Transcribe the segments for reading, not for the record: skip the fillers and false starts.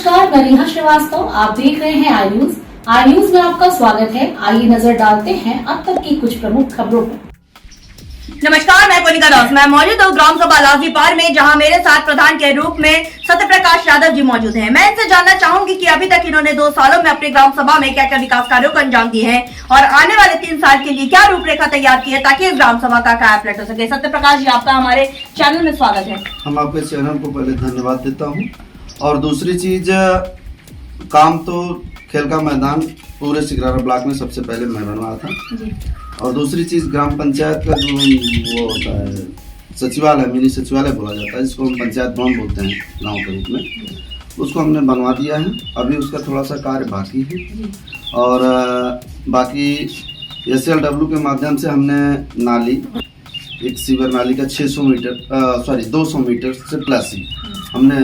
नमस्कार, मैं नेहा श्रीवास्तव। आप देख रहे हैं आई न्यूज में आपका स्वागत है। आइए नजर डालते हैं अब तक की कुछ प्रमुख खबरों पर। नमस्कार, मैं कोनिका दास। मैं मौजूद हूँ ग्राम सभा लाजीपार में, जहां मेरे साथ प्रधान के रूप में सत्यप्रकाश यादव जी मौजूद हैं। मैं इनसे जानना चाहूंगी कि अभी तक इन्होंने 2 सालों में अपनी ग्राम सभा में क्या क्या विकास कार्यों को अंजाम दिए हैं और आने वाले 3 साल के लिए क्या रूपरेखा तैयार की है ताकि इस ग्राम सभा का काया पलट हो सके। सत्यप्रकाश जी, आपका हमारे चैनल में स्वागत है। हम आपके चैनल को पहले धन्यवाद देता हूँ। और दूसरी चीज, काम तो खेल का मैदान पूरे सिकरारा ब्लॉक में सबसे पहले मैं बनवाया था जी। और दूसरी चीज ग्राम पंचायत का जो वो होता है सचिवालय, मिनी सचिवालय बोला जाता है, जिसको हम पंचायत भवन बोलते हैं गांव के रूप में, उसको हमने बनवा दिया है। अभी उसका थोड़ा सा कार्य बाकी है और बाकी SLW के माध्यम से हमने नाली, एक सीवर नाली का 200 मीटर से प्लस ही हमने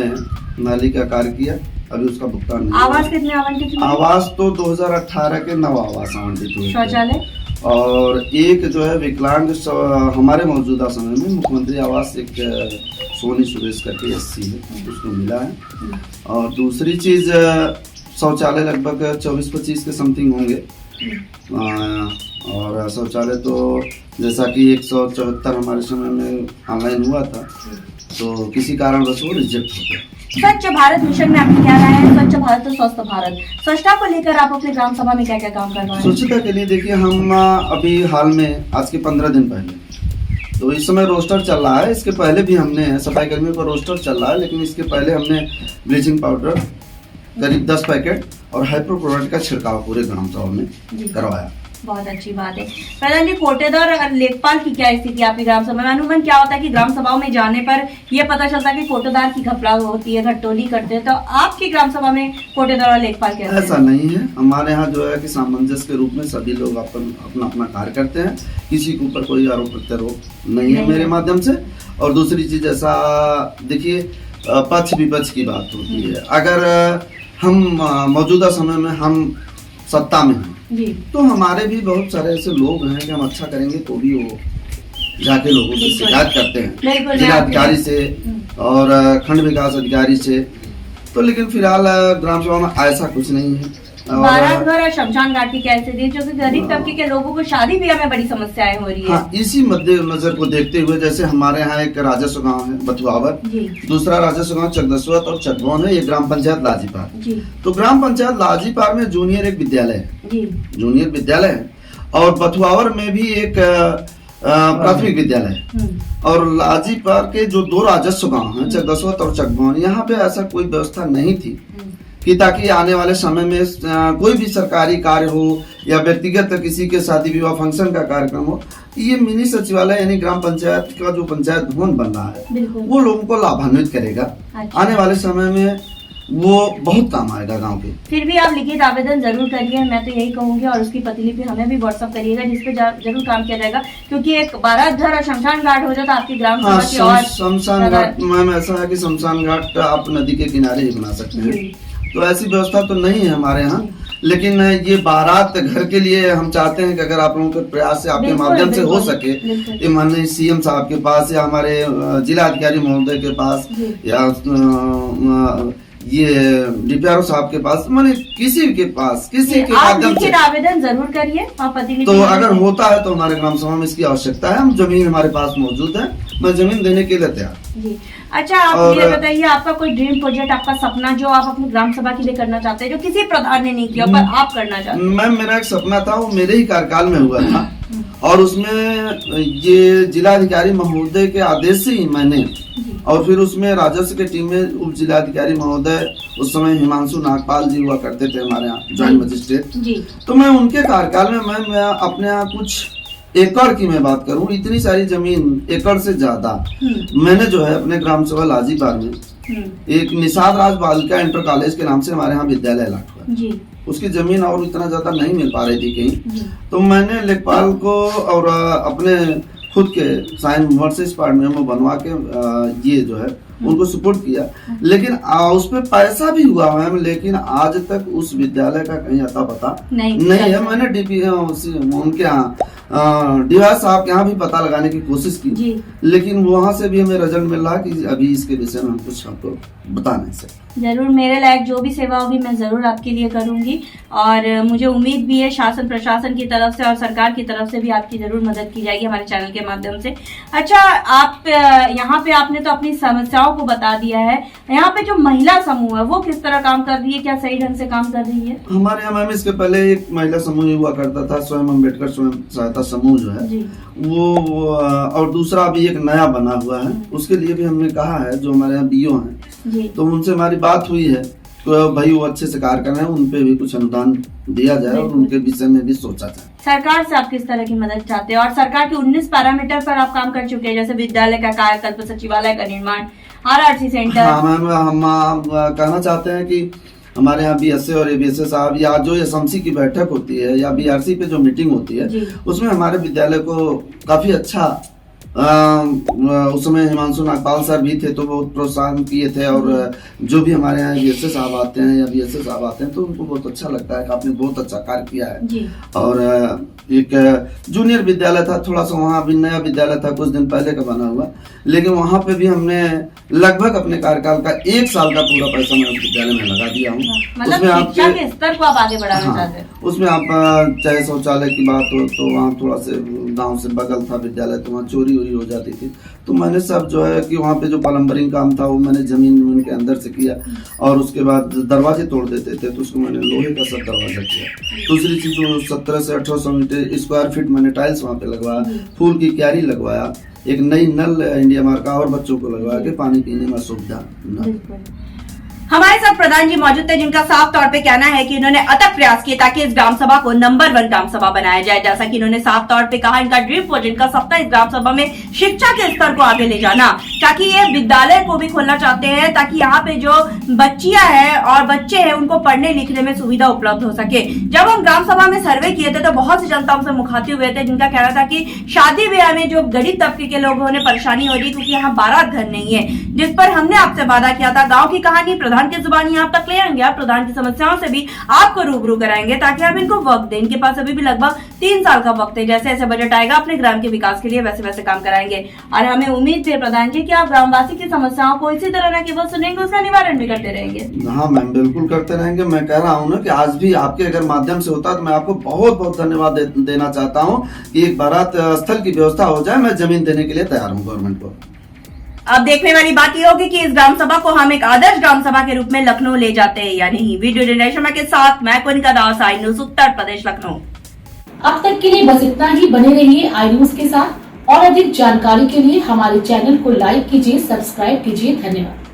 नाली का कार्य किया। अभी उसका भुगतान नहीं। आवास कितने आवंटित हुए? आवास तो 2018 के 9 आवास आवंटित हुए। शौचालय और एक जो है विकलांग हमारे मौजूदा समय में मुख्यमंत्री आवास एक सोनी सुरेश करके SC है, उसको मिला है। और दूसरी चीज, शौचालय लगभग 24-25 के समथिंग होंगे। और शौचालय तो जैसा कि 174 हमारे समय में ऑनलाइन हुआ था, तो किसी कारणवश वो रिजेक्ट हो गया। स्वच्छ भारत मिशन में आपकी क्या राय है? स्वच्छ भारत तो स्वस्थ भारत, स्वच्छता को लेकर आप अपने ग्राम सभा में क्या क्या काम कर रहे हैं? स्वच्छता के लिए देखिए, हम अभी हाल में आज के 15 दिन पहले, तो इस समय रोस्टर चल रहा है। इसके पहले भी हमने सफाई कर्मियों का रोस्टर चल रहा है, लेकिन इसके पहले हमने ब्लीचिंग पाउडर करीब 10 पैकेट और हाइपोक्लोराइड का छिड़काव पूरे ग्राम सभा में करवाया। बहुत अच्छी बात है। प्रधान जी, कोटेदार और लेखपाल की क्या स्थिति आपकी ग्राम सभा में? अनुभव क्या होता है कि ग्राम सभाओं में जाने पर यह पता चलता है कि कोटेदार की घपला होती है, घटोली करते हैं, तो आपकी ग्राम सभा में कोटेदार और लेखपाल क्या? ऐसा नहीं है। हमारे यहाँ जो है कि सामंजस्य के रूप में सभी लोग अपना अपना कार्य करते हैं। किसी के ऊपर कोई आरोप प्रत्यारोप नहीं है मेरे माध्यम से। और दूसरी चीज, ऐसा देखिए, पक्ष विपक्ष की बात होती है। अगर हम मौजूदा समय में हम सत्ता में हैं तो हमारे भी बहुत सारे ऐसे लोग हैं कि हम अच्छा करेंगे तो भी वो जाके लोगों से शिकायत करते हैं, जिलाधिकारी से और खंड विकास अधिकारी से। तो लेकिन फिलहाल ग्राम सभा में ऐसा कुछ नहीं है। बारात और शमशान घाट की क्या स्थिति है, जो कि गरीब तबके के लोगों को शादी ब्याह में बड़ी समस्याएं हो रही है? हाँ, इसी मद्देनजर को देखते हुए, जैसे हमारे यहाँ एक राजस्व गांव है बथुआवर, दूसरा राजस्व गांव चकदसवत और चकभवन है, ये ग्राम पंचायत लाजीपार। तो ग्राम पंचायत लाजीपार में जूनियर एक विद्यालय है, जूनियर विद्यालय है, और बथुआवर में भी एक प्राथमिक विद्यालय है। और लाजीपार के जो 2 राजस्व गांव हैं, चकदसवत और चकभवन, यहाँ पे ऐसा कोई व्यवस्था नहीं थी कि ताकि आने वाले समय में कोई भी सरकारी कार्य हो या व्यक्तिगत किसी के शादी विवाह फंक्शन का कार्यक्रम हो, ये मिनी सचिवालय यानी ग्राम पंचायत का जो पंचायत भवन बन रहा है वो लोगों को लाभान्वित करेगा। अच्छा। आने वाले समय में वो बहुत काम आएगा गांव के। फिर भी आप लिखित आवेदन जरूर करिए, मैं तो यही कहूंगी, और उसकी प्रतिलिपि हमें भी व्हाट्सअप करिएगा, जिसपे जरूर काम किया जाएगा। क्योंकि एक बारात घर और शमशान घाट हो जाता आपकी ग्राम सभा की। और शमशान घाट में ऐसा है कि शमशान घाट आप नदी के किनारे ही बना सकते हैं, तो ऐसी व्यवस्था तो नहीं है हमारे यहाँ। लेकिन ये बारात घर के लिए हम चाहते हैं कि अगर आप लोगों के प्रयास से, आपके माध्यम से हो सके, ये माननीय CM साहब के पास या हमारे जिलाधिकारी महोदय के पास या ये DPRO साहब के पास, माने किसी के पास, किसी के माध्यम से आवेदन जरूर करिए। तो अगर होता है तो हमारे ग्राम सभा में इसकी आवश्यकता है। हम जमीन हमारे पास मौजूद है, मैं जमीन देने के लिए तैयार। जी। अच्छा, आप ये बताइए, आपका कोई ड्रीम प्रोजेक्ट, आपका सपना जो आप अपनी ग्राम सभा के लिए करना चाहते हैं, जो किसी प्रधान ने नहीं किया पर आप करना चाहते हैं? मैम, मेरा एक सपना था, वो मेरे ही कार्यकाल में हुआ था, और उसमें ये जिलाधिकारी महोदय के आदेश से ही मैंने, और फिर उसमें राजस्व के टीम में उप जिलाधिकारी महोदय, उस समय हिमांशु नागपाल जी हुआ करते थे हमारे यहाँ ज्वाइंट मजिस्ट्रेट, तो मैं उनके कार्यकाल में मैं अपने यहाँ कुछ एकड़ की मैं बात करूं, इतनी सारी जमीन, एकड़ से ज्यादा मैंने जो है अपने ग्राम सभा लाजीपार में एक निषाद राज बालिका इंटर कॉलेज के नाम से हमारे यहाँ विद्यालय अलॉट हुआ, उसकी जमीन और इतना ज्यादा नहीं मिल पा रही थी कहीं, तो मैंने लेखपाल को और अपने खुद के साइन मूवर से इस पार्ट में बनवा के ये जो है उनको सपोर्ट किया, लेकिन उस पे पैसा भी हुआ मैम, लेकिन आज तक उस विद्यालय का कहीं अता पता नहीं है। मैंने डीपी उनके यहाँ डीवाई साहब के यहाँ भी पता लगाने की कोशिश की, लेकिन वहाँ से भी हमें रिजल्ट मिल रहा कि अभी इसके विषय में हम कुछ आपको बता नहीं सकते। जरूर, मेरे लायक जो भी सेवा होगी मैं जरूर आपके लिए करूंगी, और मुझे उम्मीद भी है शासन प्रशासन की तरफ से और सरकार की तरफ से भी आपकी जरूर मदद की जाएगी हमारे चैनल के माध्यम से। अच्छा, आप यहाँ पे आपने तो अपनी समस्याओं को बता दिया है, यहाँ पे जो महिला समूह है वो किस तरह काम कर रही है, क्या सही ढंग से काम कर रही है? हमारे यहाँ मैम इसके पहले एक महिला समूह हुआ करता था, स्वयं अम्बेडकर स्वयं सहायता समूह जो है वो, और दूसरा अभी एक नया बना हुआ है, उसके लिए भी हमने कहा है जो हमारे यहाँ बीओ हैं, तो उनसे हमारी बात हुई है, तो भाई वो अच्छे से कार्य कर रहे हैं, उन पे भी कुछ अनुदान दिया जाए और उनके विषय में भी सोचा जाए। सरकार से आप किस तरह की मदद चाहते हैं? और सरकार के 19 पैरामीटर पर आप काम कर चुके हैं, जैसे विद्यालय का कायाकल्प, सचिवालय का निर्माण, आरआरसी सेंटर। हाँ मैम, हम कहना चाहते हैं कि हमारे यहाँ बीएसए और एबीएसए साहब या जो एसएमसी की बैठक होती है या बीआरसी पे जो मीटिंग होती है, उसमें हमारे विद्यालय को काफी अच्छा उस समय हिमांशु नागपाल सर भी थे तो बहुत प्रोत्साहन किए थे, और जो भी हमारे यहाँ बीएसए साहब आते हैं या बीएसए साहब आते हैं तो उनको बहुत अच्छा लगता है कि आपने बहुत अच्छा कार्य किया है। और एक जूनियर विद्यालय था, थोड़ा सा वहाँ अभी नया विद्यालय था, कुछ दिन पहले का बना हुआ, लेकिन वहाँ पे भी हमने लगभग अपने कार्यकाल का 1 साल का पूरा पैसा मैं उस विद्यालय में लगा दिया हूँ। उसमें आपके स्तर को आप आगे बढ़ाना चाहते हैं? उसमें आप चाहे शौचालय की बात हो तो वहाँ थोड़ा से गांव से बगल था विद्यालय, तो वहाँ चोरी हो जाती थी, तो मैंने सब जो है कि वहाँ पे जो प्लम्बरिंग काम था वो मैंने जमीन के अंदर से किया, और उसके बाद दरवाजे तोड़ देते थे तो उसको मैंने लोहे का सब दरवाजा किया। दूसरी चीज 1700 से 1800 स्क्वायर फीट मैंने टाइल्स वहाँ पे लगवाया, फूल की क्यारी लगवाया, एक नई नल इंडिया मार्क का और बच्चों को लगवा के पानी पीने में सुविधा। हमारे साथ प्रधान जी मौजूद थे, जिनका साफ तौर पे कहना है कि इन्होंने अथक प्रयास किए ताकि इस ग्राम सभा को नंबर 1 ग्राम सभा बनाया जाए। जैसा कि इन्होंने साफ तौर पे कहा, इनका ड्रीम प्रोजेक्ट का सप्ताह इस ग्राम सभा में शिक्षा के स्तर को आगे ले जाना, ताकि ये विद्यालय को भी खोलना चाहते हैं, ताकि यहाँ पे जो बच्चियां हैं और बच्चे हैं उनको पढ़ने लिखने में सुविधा उपलब्ध हो सके। जब हम ग्राम सभा में सर्वे किए थे तो बहुत सी जनता हमसे मुखातिब हुए थे, जिनका कहना था कि शादी ब्याह में जो गरीब तबके के लोगों ने परेशानी हो रही क्योंकि यहाँ बारात घर नहीं है, जिस पर हमने आपसे वादा किया था गाँव की कहानी प्रधान की जुबानी आप तक ले आएंगे, आप प्रधान की समस्याओं से भी आपको रूबरू कराएंगे ताकि आप इनको वक्त दें। इनके पास अभी भी लगभग 3 साल का वक्त है, जैसे ऐसे बजट आएगा अपने ग्राम के विकास के लिए वैसे वैसे काम कराएंगे। और हमें उम्मीद है प्रधान जी कि आप ग्रामवासी की समस्याओं को इसी तरह न केवल सुनेंगे, उसका निवारण भी करते रहेंगे। हाँ मैम, बिल्कुल करते रहेंगे। मैं कह रहा हूँ ना कि आज भी आपके अगर माध्यम से होता तो मैं आपको बहुत बहुत धन्यवाद देना चाहता हूँ कि एक बारात स्थल की व्यवस्था हो जाए, मैं जमीन देने के लिए तैयार हूँ गवर्नमेंट को। अब देखने वाली बात यह होगी कि इस ग्राम सभा को हम एक आदर्श ग्राम सभा के रूप में लखनऊ ले जाते हैं या नहीं। वीडियो जनरेशन के साथ मैं कोनिका दास, आई न्यूज उत्तर प्रदेश, लखनऊ। अब तक के लिए बस इतना ही। बने रहिए आई न्यूज के साथ और अधिक जानकारी के लिए हमारे चैनल को लाइक कीजिए, सब्सक्राइब कीजिए। धन्यवाद।